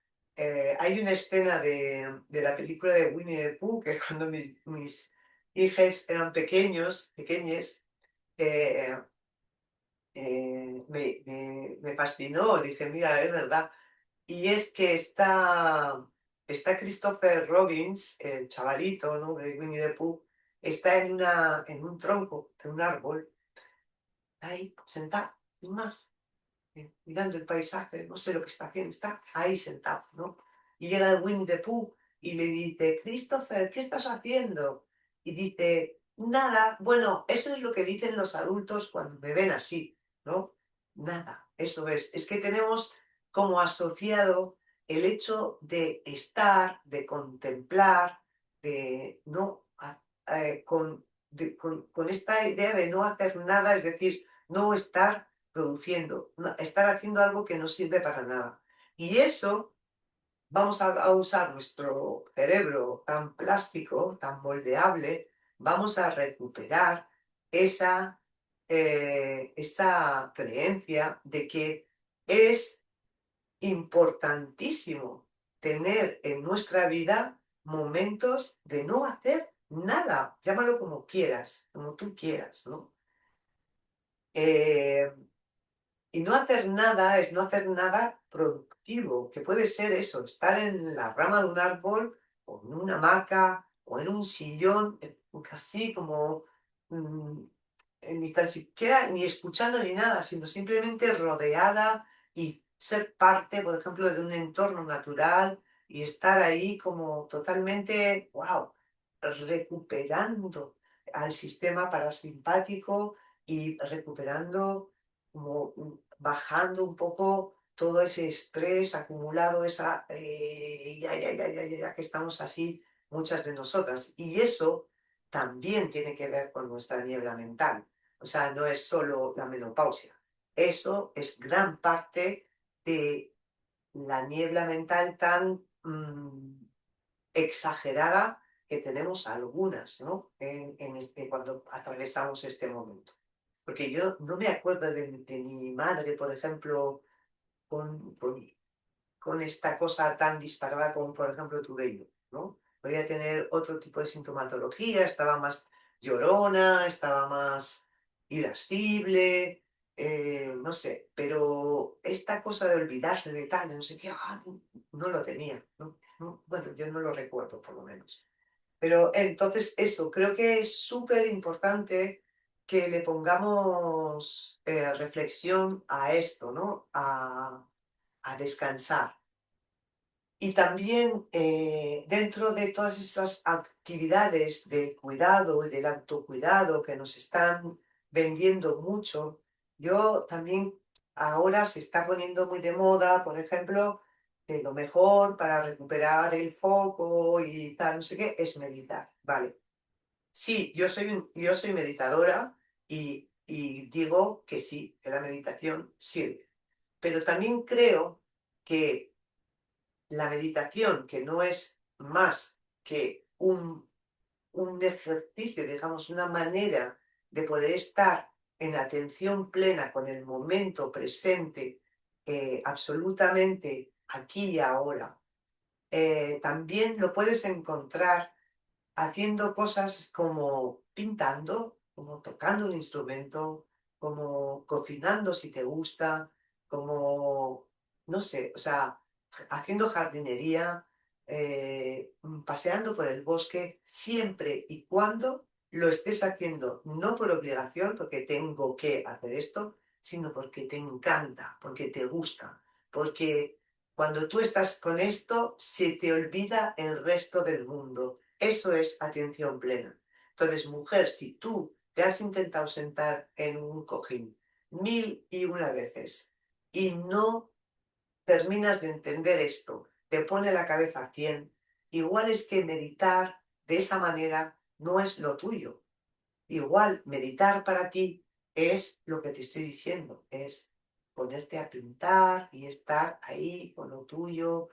hay una escena de la película de Winnie the Pooh que cuando mis hijas eran pequeñes, eh, me fascinó, dije, mira, es verdad. Y es que está Christopher Robbins, el chavalito, ¿no? De Winnie the Pooh, está en un tronco de un árbol, ahí, sentado, sin más. mirando el paisaje, no sé lo que está haciendo, está ahí sentado, ¿no? Y llega el Winnie the Pooh y le dice, Christopher, ¿qué estás haciendo? Y dice, nada, bueno, eso es lo que dicen los adultos cuando me ven así, ¿no? Nada, eso es que tenemos como asociado el hecho de estar, de contemplar, de no, con esta idea de no hacer nada, es decir, no estar produciendo, estar haciendo algo que no sirve para nada. Y eso vamos a usar nuestro cerebro tan plástico, tan moldeable, vamos a recuperar esa creencia de que es importantísimo tener en nuestra vida momentos de no hacer nada, llámalo como quieras, como tú quieras, ¿no? Eh, Y no hacer nada es no hacer nada productivo, que puede ser eso, estar en la rama de un árbol, o en una hamaca, o en un sillón, casi como mm, ni tan siquiera ni escuchando ni nada, sino simplemente rodeada y ser parte, por ejemplo, de un entorno natural y estar ahí como totalmente, wow, recuperando al sistema parasimpático y recuperando como bajando un poco todo ese estrés acumulado, ya que estamos así muchas de nosotras. Y eso también tiene que ver con nuestra niebla mental. O sea, no es solo la menopausia. Eso es gran parte de la niebla mental tan exagerada que tenemos algunas, ¿no? Cuando atravesamos este momento. Porque yo no me acuerdo de mi madre, por ejemplo, con, con, con esta cosa tan disparada como, por ejemplo, tu de ¿no? Podía tener otro tipo de sintomatología, estaba más llorona, estaba más irascible, no sé, pero esta cosa de olvidarse de tal, de no sé qué, no lo tenía, ¿no? Bueno, yo no lo recuerdo, por lo menos. Pero entonces eso, creo que es súper importante que le pongamos reflexión a esto, ¿no? A descansar. Y también dentro de todas esas actividades del cuidado y del autocuidado que nos están vendiendo mucho, yo también ahora se está poniendo muy de moda, por ejemplo, que lo mejor para recuperar el foco y tal, no sé qué, es meditar. Vale. Sí, yo soy meditadora y digo que sí, que la meditación sirve. Pero también creo que la meditación, que no es más que un ejercicio, digamos, una manera de poder estar en atención plena con el momento presente, absolutamente aquí y ahora, también lo puedes encontrar haciendo cosas como pintando, como tocando un instrumento, como cocinando si te gusta, como, no sé, o sea, haciendo jardinería, paseando por el bosque, siempre y cuando lo estés haciendo no por obligación, porque tengo que hacer esto, sino porque te encanta, porque te gusta, porque cuando tú estás con esto, se te olvida el resto del mundo. Eso es atención plena. Entonces, mujer, si tú te has intentado sentar en un cojín 1001 veces y no terminas de entender esto, te pone la cabeza a 100, igual es que meditar de esa manera no es lo tuyo. Igual meditar para ti es lo que te estoy diciendo, es ponerte a pintar y estar ahí con lo tuyo,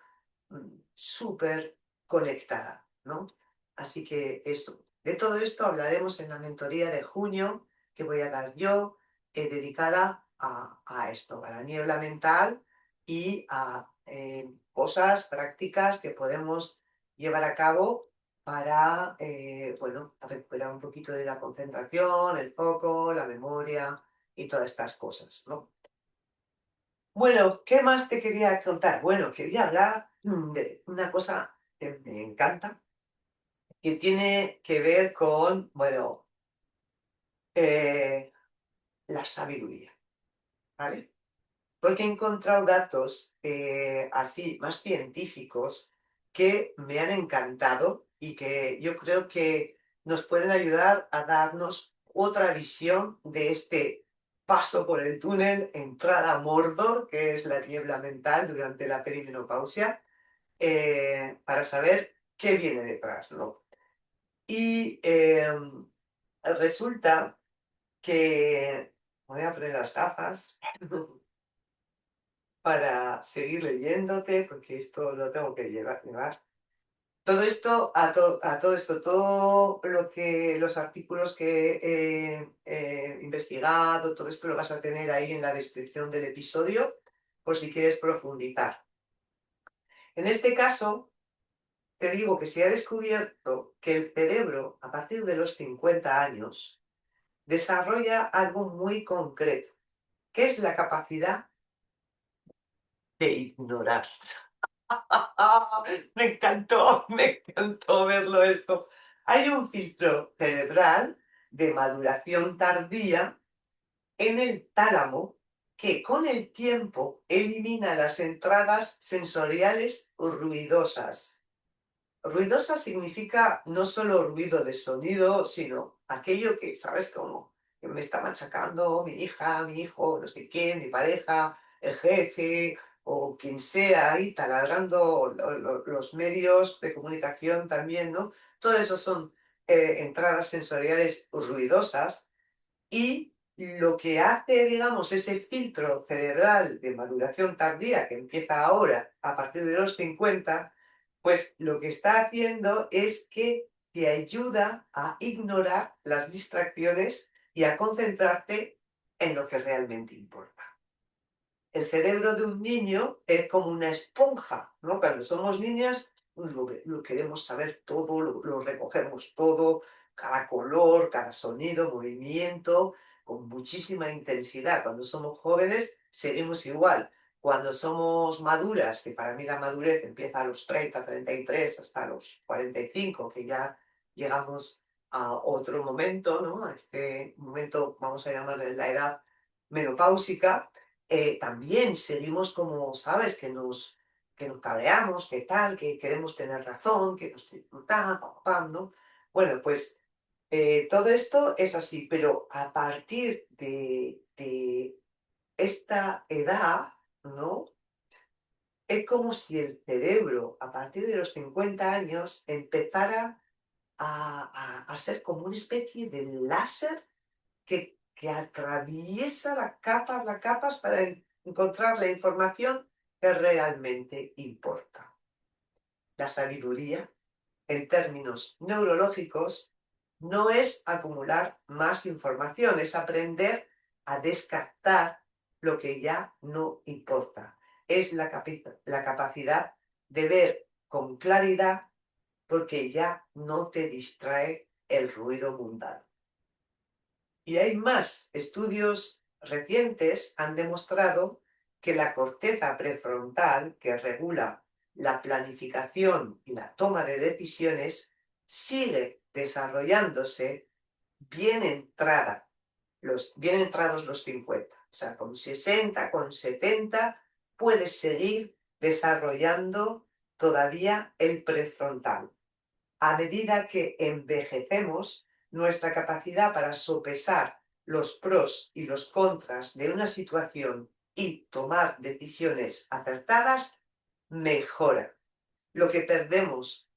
súper conectada, ¿no? Así que eso. De todo esto hablaremos en la mentoría de junio que voy a dar yo, dedicada a esto, a la niebla mental y a cosas prácticas que podemos llevar a cabo para, bueno, recuperar un poquito de la concentración, el foco, la memoria y todas estas cosas, ¿no? Bueno, ¿qué más te quería contar? Bueno, quería hablar de una cosa que me encanta, que tiene que ver con, bueno, eh, la sabiduría, ¿vale? porque he encontrado datos así, más científicos, que me han encantado y que yo creo que nos pueden ayudar a darnos otra visión de este paso por el túnel, entrada a Mordor, que es la niebla mental durante la perimenopausia, para saber qué viene detrás, ¿no? Y resulta que voy a poner las gafas para seguir leyéndote, porque esto lo tengo que llevar. Todo esto, a todo esto, todo lo que los artículos que he investigado, todo esto lo vas a tener ahí en la descripción del episodio, por si quieres profundizar. En este caso, te digo que se ha descubierto que el cerebro, a partir de los 50 años, desarrolla algo muy concreto, que es la capacidad de ignorar. Me encantó verlo esto. Hay un filtro cerebral de maduración tardía en el tálamo que con el tiempo elimina las entradas sensoriales ruidosas. Ruidosa significa no solo ruido de sonido, sino aquello que, ¿sabes cómo? Que me está machacando mi hija, mi hijo, no sé quién, mi pareja, el jefe o quien sea ahí taladrando los medios de comunicación también, ¿no? Todo eso son entradas sensoriales ruidosas y lo que hace, digamos, ese filtro cerebral de maduración tardía que empieza ahora, a partir de los 50, pues lo que está haciendo es que te ayuda a ignorar las distracciones y a concentrarte en lo que realmente importa. El cerebro de un niño es como una esponja, ¿no? Cuando somos niñas lo queremos saber todo, lo recogemos todo, cada color, cada sonido, movimiento, con muchísima intensidad. Cuando somos jóvenes seguimos igual. Cuando somos maduras, que para mí la madurez empieza a los 30, 33, hasta los 45, que ya llegamos a otro momento, ¿no? A este momento, vamos a llamarle la edad menopáusica, también seguimos como, ¿sabes? Que nos cabreamos, que tal, que queremos tener razón, que no sé, pam, pam, pam, ¿no? Bueno, pues todo esto es así, pero a partir de esta edad, ¿no? Es como si el cerebro, a partir de los 50 años, empezara a ser como una especie de láser que atraviesa las capas para encontrar la información que realmente importa. La sabiduría, en términos neurológicos, no es acumular más información, es aprender a descartar lo que ya no importa. Es la capacidad de ver con claridad porque ya no te distrae el ruido mundano. Y hay más estudios recientes han demostrado que la corteza prefrontal, que regula la planificación y la toma de decisiones, sigue desarrollándose bien bien entrados los 50. O sea, con 60, con 70, puedes seguir desarrollando todavía el prefrontal. A medida que envejecemos, nuestra capacidad para sopesar los pros y los contras de una situación y tomar decisiones acertadas mejora. Lo que perdemos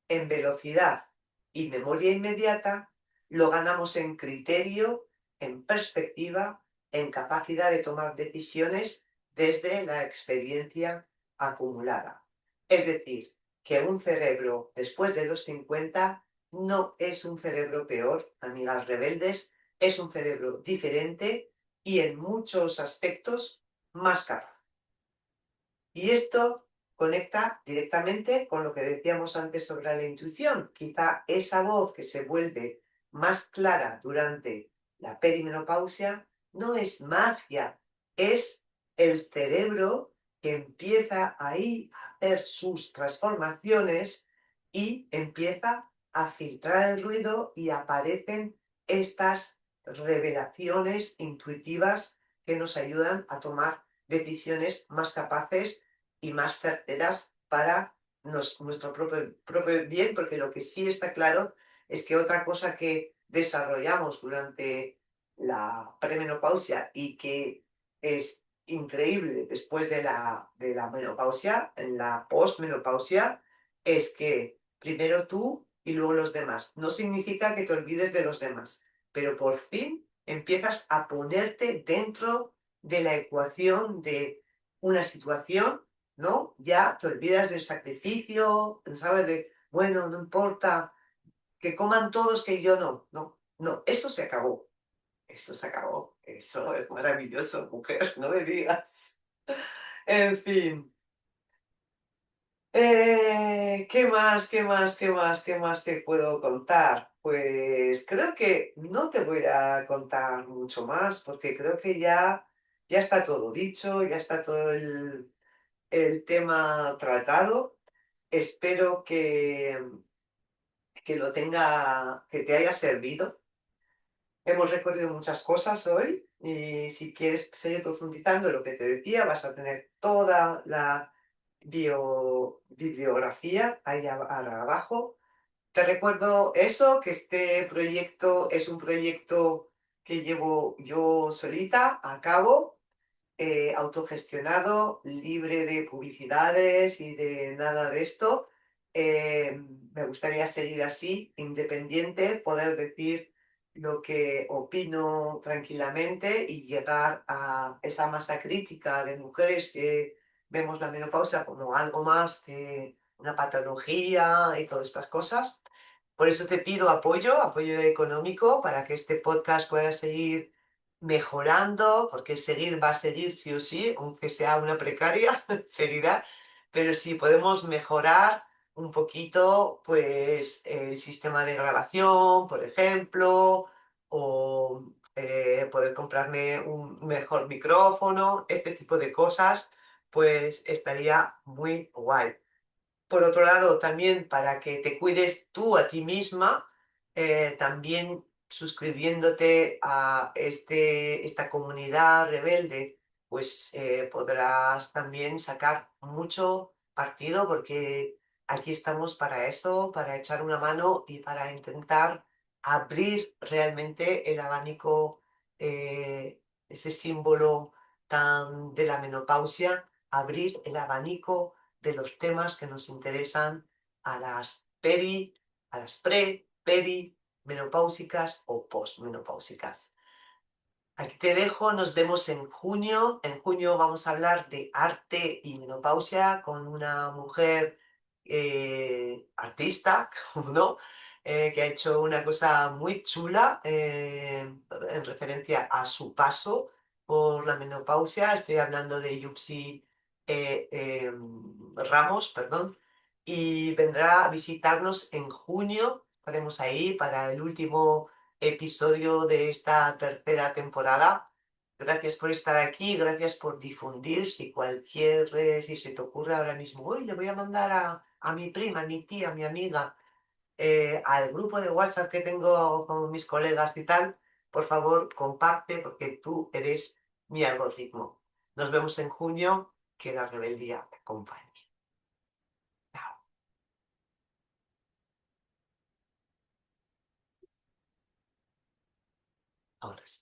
en velocidad y memoria inmediata, lo ganamos en criterio, en perspectiva, en capacidad de tomar decisiones desde la experiencia acumulada. Es decir, que un cerebro después de los 50 no es un cerebro peor, amigas rebeldes, es un cerebro diferente y en muchos aspectos más capaz. Y esto conecta directamente con lo que decíamos antes sobre la intuición. Quizá esa voz que se vuelve más clara durante la perimenopausia no es magia, es el cerebro que empieza ahí a hacer sus transformaciones y empieza a filtrar el ruido y aparecen estas revelaciones intuitivas que nos ayudan a tomar decisiones más capaces y más certeras para nuestro propio bien, porque lo que sí está claro es que otra cosa que desarrollamos durante la premenopausia y que es increíble después de la menopausia, en la postmenopausia, es que primero tú y luego los demás. No significa que te olvides de los demás, pero por fin empiezas a ponerte dentro de la ecuación de una situación, ¿no? Ya te olvidas del sacrificio, ¿sabes? De, bueno, no importa, que coman todos, que yo no. No, no, eso se acabó. Eso se acabó. Eso es maravilloso, mujer, no me digas. En fin. ¿Qué más, qué más, qué más, qué más te puedo contar? Pues creo que no te voy a contar mucho más porque creo que ya está todo dicho, ya está todo el tema tratado. Espero que te haya servido. Hemos recorrido muchas cosas hoy y si quieres seguir profundizando en lo que te decía, vas a tener toda la bibliografía ahí abajo. Te recuerdo eso, que este proyecto es un proyecto que llevo yo solita a cabo, autogestionado, libre de publicidades y de nada de esto. Me gustaría seguir así, independiente, poder decir lo que opino tranquilamente y llegar a esa masa crítica de mujeres que vemos la menopausia como algo más que una patología y todas estas cosas. Por eso te pido apoyo, apoyo económico, para que este podcast pueda seguir mejorando, porque seguir va a seguir sí o sí, aunque sea una precaria, seguirá. Pero si podemos mejorar un poquito, pues el sistema de grabación, por ejemplo, o poder comprarme un mejor micrófono, este tipo de cosas, pues estaría muy guay. Por otro lado, también para que te cuides tú a ti misma, también suscribiéndote a esta comunidad rebelde, pues podrás también sacar mucho partido porque aquí estamos para eso, para echar una mano y para intentar abrir realmente el abanico, ese símbolo tan de la menopausia, abrir el abanico de los temas que nos interesan a las a las peri, menopáusicas o postmenopáusicas. Aquí te dejo, nos vemos en junio. En junio vamos a hablar de arte y menopausia con una mujer artista, ¿no? Que ha hecho una cosa muy chula en referencia a su paso por la menopausia. Estoy hablando de Yupsi Ramos, perdón, y vendrá a visitarnos en junio. Estaremos ahí para el último episodio de esta tercera temporada. Gracias por estar aquí, gracias por difundir. Si se te ocurre ahora mismo, uy, le voy a mandar a mi prima, a mi tía, a mi amiga, al grupo de WhatsApp que tengo con mis colegas y tal, por favor, comparte porque tú eres mi algoritmo. Nos vemos en junio, que la rebeldía te acompañe. Chao. Ahora sí.